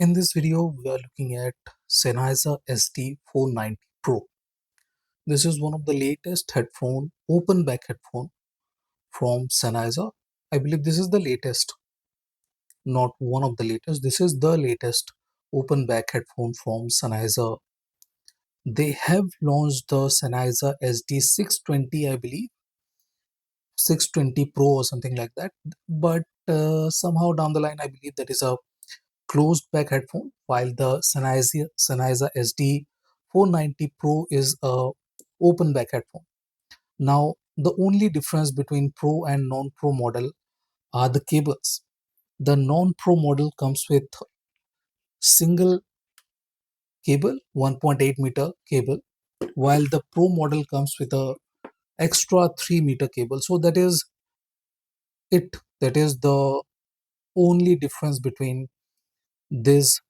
In this video, we are looking at Sennheiser SD490 Pro. This is one of the latest headphone, open back headphone from Sennheiser. I believe this is the latest, not one of the latest. This is the latest open back headphone from Sennheiser. They have launched the Sennheiser SD620, I believe, 620 Pro or something like that. But somehow down the line, I believe that is a closed back headphone, while the Sennheiser SD490 Pro is a open back headphone. Now, the only difference between Pro and non-Pro model are the cables. The non-Pro model comes with single cable, 1.8 meter cable, while the Pro model comes with a extra 3 meter cable. So that is it. That is the only difference between these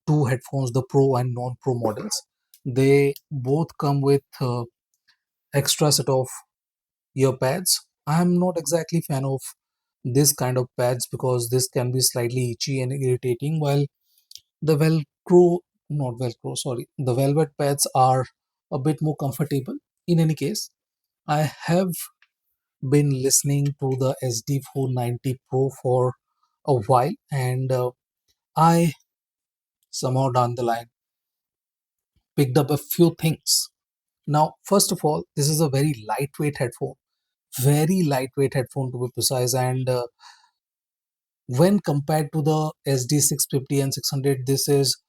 two headphones, the Pro and non-Pro models. They both come with extra set of ear pads. I'm not exactly fan of this kind of pads because this can be slightly itchy and irritating, while the velcro not velcro sorry the velvet pads are a bit more comfortable. In any case, I have been listening to the SD490 Pro for a while, and I somehow down the line picked up a few things. Now, first of all, this is a very lightweight headphone to be precise, and when compared to the SD650 and 600, this is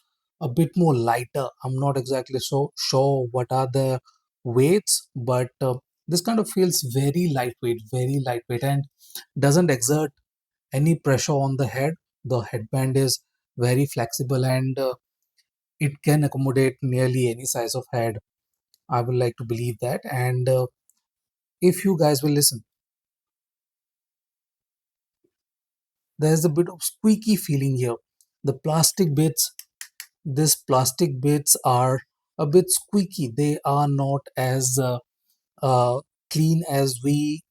a bit more lighter. I'm not exactly so sure what are the weights, but this kind of feels very lightweight, and doesn't exert any pressure on the head. The headband is very flexible, and it can accommodate nearly any size of head. I would like to believe that. And if you guys will listen, there's a bit of squeaky feeling here. The plastic bits, these plastic bits are a bit squeaky. They are not as uh, clean as we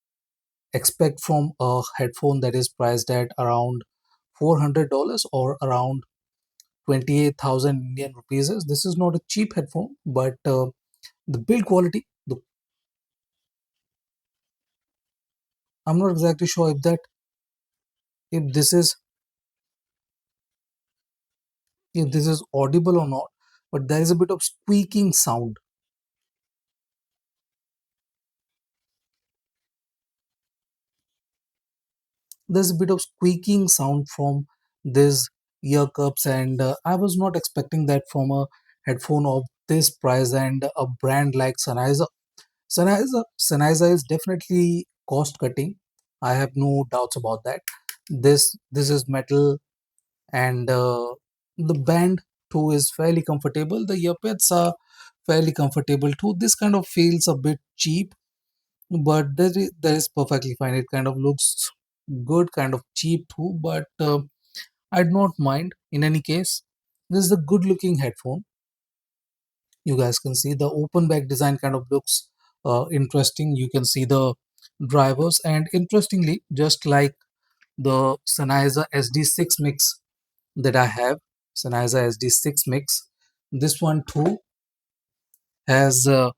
expect from a headphone that is priced at around $400 or around 28,000 Indian rupees. This is not a cheap headphone, but the build quality, I'm not exactly sure if this is if this is audible or not, but there is a bit of squeaking sound. There's a bit of squeaking sound from these ear cups, and I was not expecting that from a headphone of this price and a brand like Sennheiser is definitely cost cutting. I have no doubts about that. This is metal, and the band too is fairly comfortable. The earpads are fairly comfortable too. This kind of feels a bit cheap, but that is perfectly fine. It kind of looks good, kind of cheap too, but I do not mind. In any case, this is a good looking headphone. You guys can see the open back design kind of looks interesting. You can see the drivers, and interestingly, just like the Sennheiser SD6 mix that I have, Sennheiser SD6 mix, this one too has the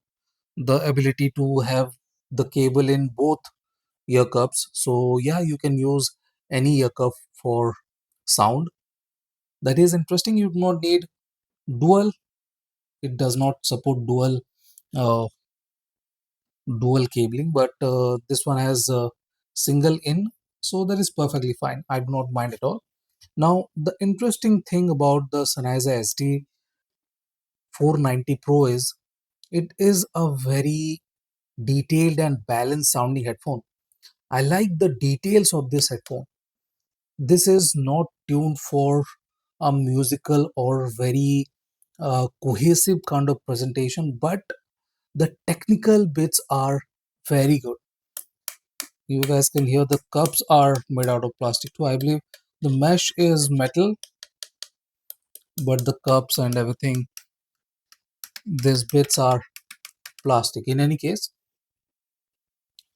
ability to have the cable in both ear cups. So yeah, you can use any ear cup for sound. That is interesting. You do not need dual. It does not support uh, dual cabling, but this one has single in, so that is perfectly fine. I do not mind at all. Now, the interesting thing about the Sennheiser SD 490 Pro is it is a very detailed and balanced sounding headphone. I like the details of this headphone. This is not tuned for a musical or very cohesive kind of presentation, but the technical bits are very good. You guys can hear the cups are made out of plastic too. I believe the mesh is metal, but the cups and everything, these bits are plastic. In any case,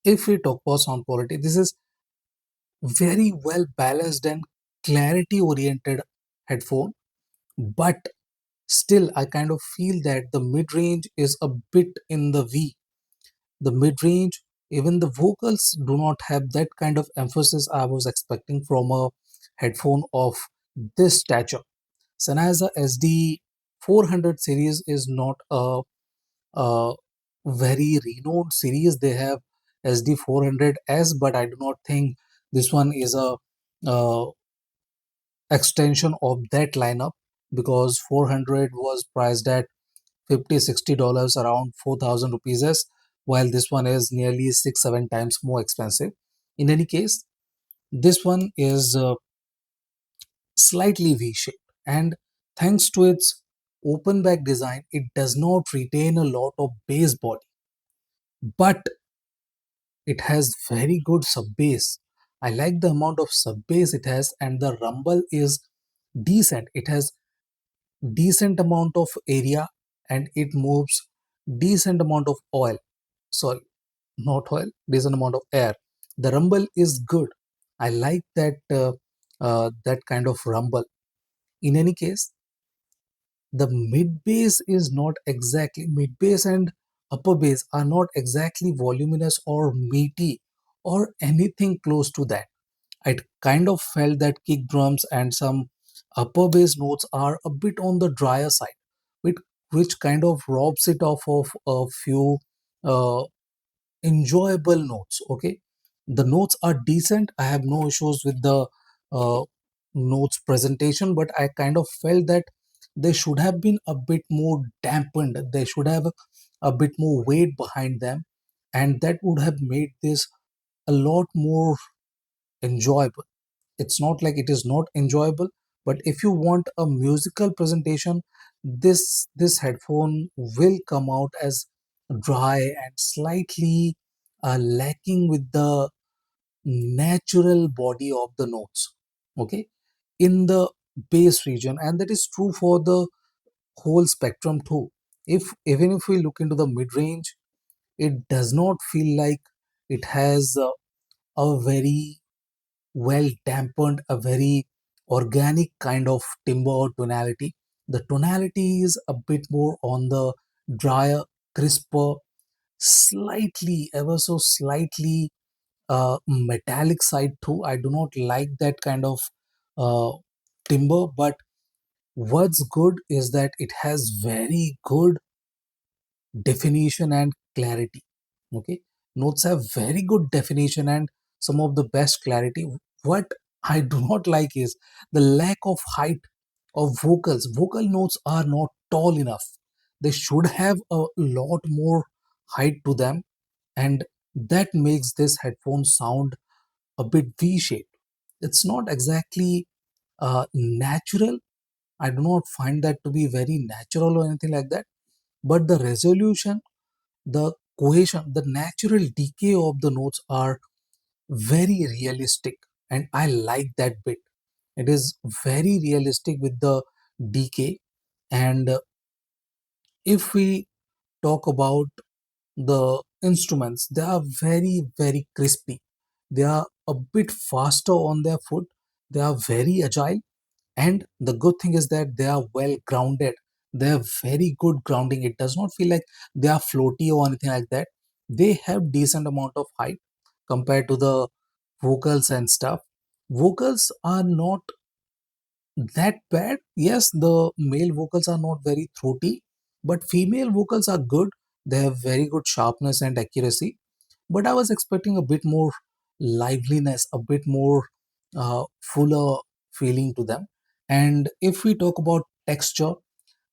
if we talk about sound quality, this is very well balanced and clarity oriented headphone, but still I kind of feel that the mid range is a bit in the V. The mid range, even the vocals do not have that kind of emphasis I was expecting from a headphone of this stature. Sennheiser SD 400 series is not a very renowned series. They have SD 400S, but I do not think this one is a uh, extension of that lineup, because 400 was priced at 50 $60, around 4,000 rupees, while this one is nearly 6 7 times more expensive. In any case, this one is slightly V-shaped, and thanks to its open back design, it does not retain a lot of bass body, but it has very good sub bass. I like the amount of sub bass it has, and the rumble is decent. It has decent amount of area, and it moves decent amount of oil. Sorry, not oil, decent amount of air. The rumble is good. I like that kind of rumble. In any case, the mid bass is not exactly, mid bass and upper bass are not exactly voluminous or meaty or anything close to that. I kind of felt that kick drums and some upper bass notes are a bit on the drier side, which, which kind of robs it off of a few uh, enjoyable notes. Okay, the notes are decent. I have no issues with the uh, notes presentation, but I kind of felt that they should have been a bit more dampened. They should have a bit more weight behind them, and that would have made this a lot more enjoyable. It's not like it is not enjoyable, but if you want a musical presentation, this headphone will come out as dry and slightly lacking with the natural body of the notes, okay, in the bass region. And that is true for the whole spectrum too. If even if we look into the mid range, it does not feel like it has a very well dampened, a very organic kind of timbre or tonality. The tonality is a bit more on the drier, crisper, slightly, ever so slightly metallic side too. I do not like that kind of uh, timbre, but what's good is that it has very good definition and clarity. Okay, notes have very good definition and some of the best clarity. What I do not like is the lack of height of vocals. Vocal notes are not tall enough. They should have a lot more height to them, and that makes this headphone sound a bit V-shaped. It's not exactly natural. I do not find that to be very natural or anything like that. But the resolution, the cohesion, the natural decay of the notes are very realistic, and I like that bit. It is very realistic with the decay. And if we talk about the instruments, they are very, very crispy. They are a bit faster on their foot. They are very agile, and the good thing is that they are well grounded. They have very good grounding. It does not feel like they are floaty or anything like that. They have decent amount of height compared to the vocals and stuff. Vocals are not that bad. Yes, the male vocals are not very throaty, but female vocals are good. They have very good sharpness and accuracy. But I was expecting a bit more liveliness, a bit more fuller feeling to them. And if we talk about texture,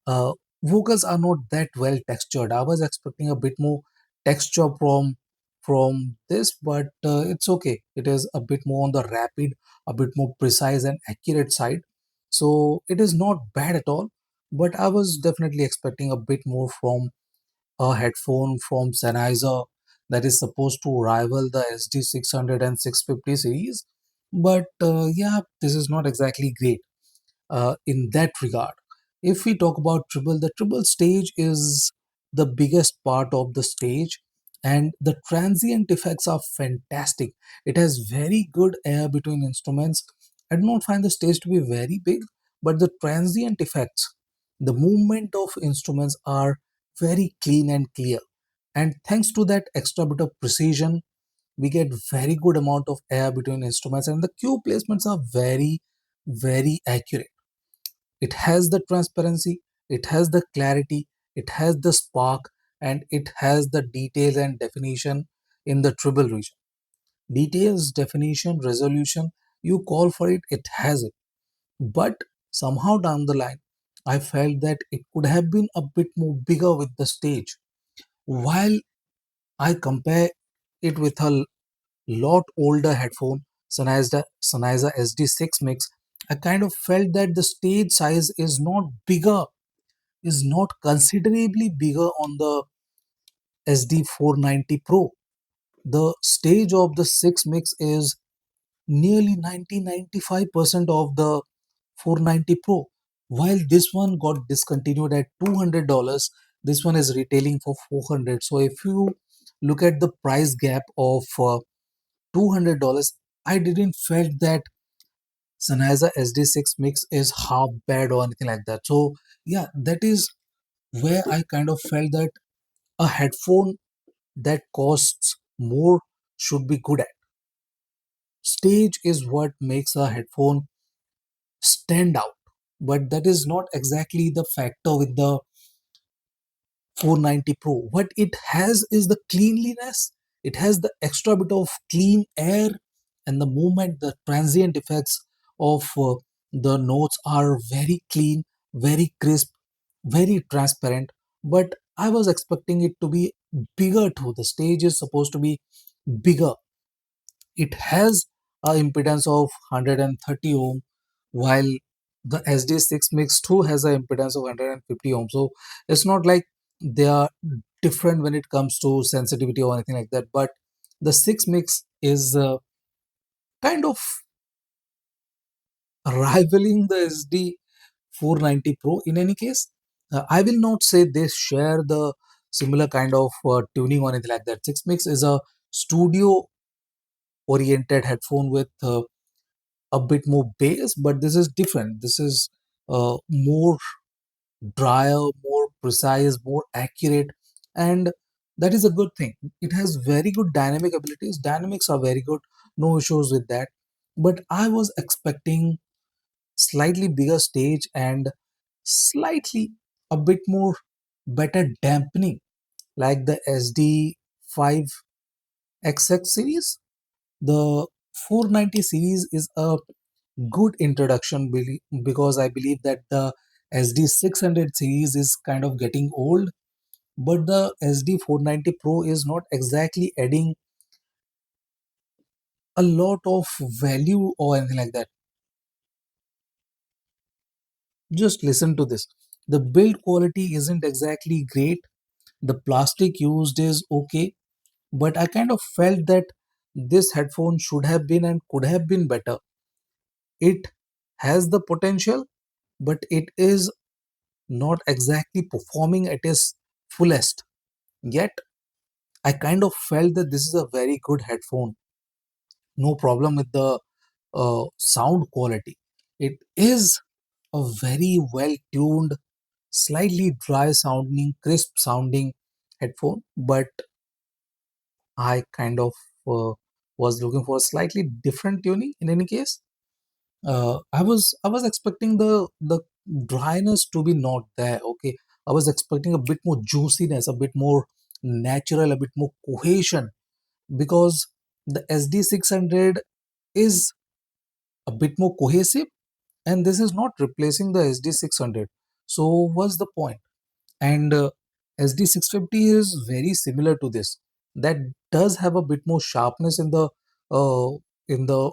uh, vocals are not that well textured. I was expecting a bit more texture from this, but it's okay. It is a bit more on the rapid, a bit more precise and accurate side. So it is not bad at all. But I was definitely expecting a bit more from a headphone from Sennheiser that is supposed to rival the HD600 and 650 series. But yeah, this is not exactly great in that regard. If we talk about triple, the triple stage is the biggest part of the stage, and the transient effects are fantastic. It has very good air between instruments. I do not find the stage to be very big, but the transient effects, the movement of instruments are very clean and clear. And thanks to that extra bit of precision, we get very good amount of air between instruments, and the cue placements are very accurate. It has the transparency, it has the clarity, it has the spark, and it has the detail and definition in the treble region. Details, definition, resolution, you call for it, it has it. But somehow down the line, I felt that it could have been a bit more bigger with the stage. While I compare it with a lot older headphone, Sennheiser SD6 Mix, I kind of felt that the stage size is not bigger, is not considerably bigger on the SD490 Pro. The stage of the 6 Mix is nearly 90-95% of the 490 Pro. While this one got discontinued at $200, this one is retailing for 400. So if you look at the price gap of $200, I didn't felt that Sennheiser SD6 Mix is half bad or anything like that. So yeah, that is where I kind of felt that a headphone that costs more should be good at. Stage is what makes a headphone stand out, but that is not exactly the factor with the 490 Pro. What it has is the cleanliness, it has the extra bit of clean air, and the movement, the transient effects of the notes are very clean, very crisp, very transparent. But I was expecting it to be bigger too. The stage is supposed to be bigger. It has a impedance of 130 ohm, while the SD6 Mix 2 has an impedance of 150 ohm. So it's not like they are different when it comes to sensitivity or anything like that. But the 6 Mix is kind of rivaling the SD 490 Pro in any case. I will not say they share the similar kind of tuning or anything like that. 6 Mix is a studio oriented headphone with a bit more bass, but this is different. This is more drier, more precise, more accurate, and that is a good thing. It has very good dynamic abilities. Dynamics are very good, no issues with that. But I was expecting slightly bigger stage and slightly a bit more better dampening, like the SD5XX series. The 490 series is a good introduction because I believe that the SD600 series is kind of getting old, but the SD490 Pro is not exactly adding a lot of value or anything like that. Just listen to this. The build quality isn't exactly great. The plastic used is okay, but I kind of felt that this headphone should have been and could have been better. It has the potential, but it is not exactly performing at its fullest. Yet, I kind of felt that this is a very good headphone. No problem with the sound quality. It is a very well tuned, slightly dry sounding, crisp sounding headphone, but I kind of was looking for a slightly different tuning in any case. I was expecting the dryness to be not there. Okay, I was expecting a bit more juiciness, a bit more natural, a bit more cohesion, because the SD600 is a bit more cohesive, and this is not replacing the SD600. So what's the point? And SD650 is very similar to this. That does have a bit more sharpness uh, in the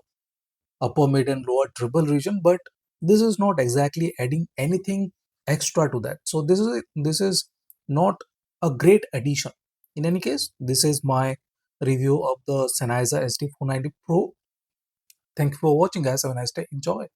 upper mid and lower treble region, but this is not exactly adding anything extra to that. So this is not a great addition. In any case, this is my review of the Sennheiser SD490 Pro. Thank you for watching, guys. Have a nice day. Enjoy.